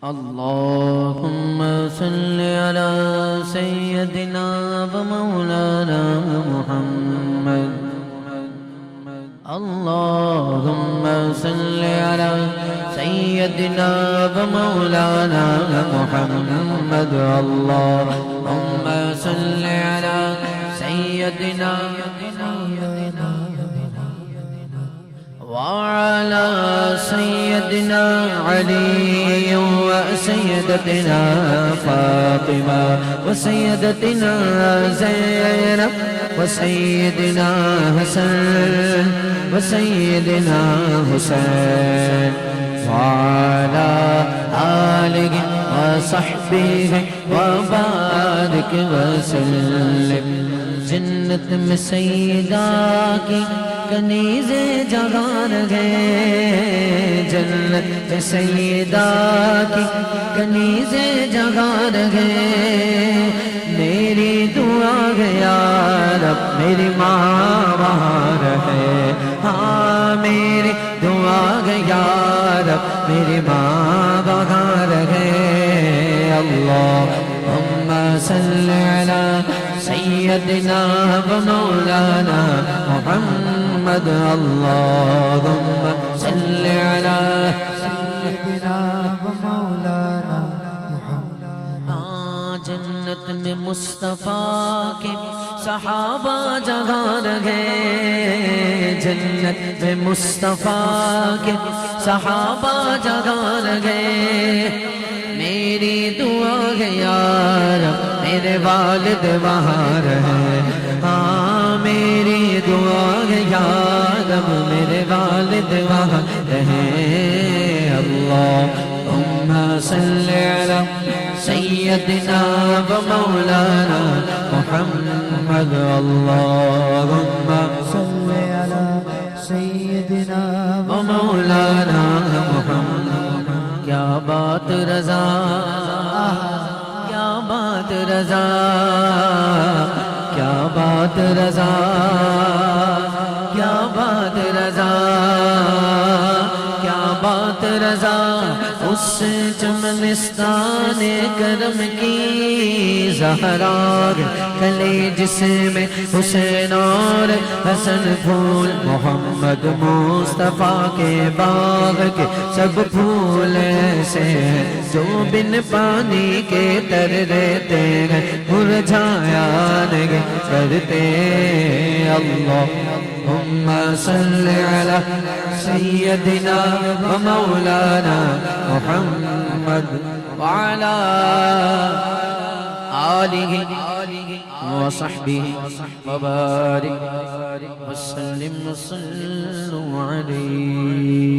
اللهم صل على سيدنا ومولانا محمد. اللهم صل على سيدنا ومولانا محمد. اللهم صل على سيدنا وعلى سيدنا علي وسيدتنا فاطمة وسيدتنا زينب وسيدنا حسن وسيدنا حسين وعلى آله وصحبه وبارك وسلم. جنت میں سیدہ کی کنیز جہاں رہے، جنت میں سیدہ کی کنیز جہاں رہے. میری دعا ہے یا رب میری ماں وہاں رہے. ہاں میری دعا ہے یا رب میری ماں وہاں رہے. اللہم صل علی سیدنا و مولانا محمد. اللہم صل علی سیدنا و مولانا محمد. جنت میں مصطفیٰ کے صحابہ جگہ رہے، جنت میں مصطفیٰ کے صحابہ جگہ رہے. میری دعا ہے یا رب میرے والد وہاں رہے. ہاں میری دعا ہے یا رب میرے والد وہاں رہے. اللہم صل علی سیدنا و مولانا محمد. اللہم صل علی سیدنا و مولانا محمد. کیا بات رضا، کیا بات رضا، کیا بات رضا، کیا بات رضا، کیا بات رضا. اس چمنستان کرم کی زہرا کلی جس میں حسین اور حسن پھول. محمد مصطفیٰ کے باغ کے سب پھول ایسے ہیں جو بن پانی کے تر رہتے ہیں، مرجھایا نہیں کرتے. اللہم صل علی سیدنا و مولانا محمد وعلى آلہ وصحبہ وبارک وسلم. صلوا علیہ.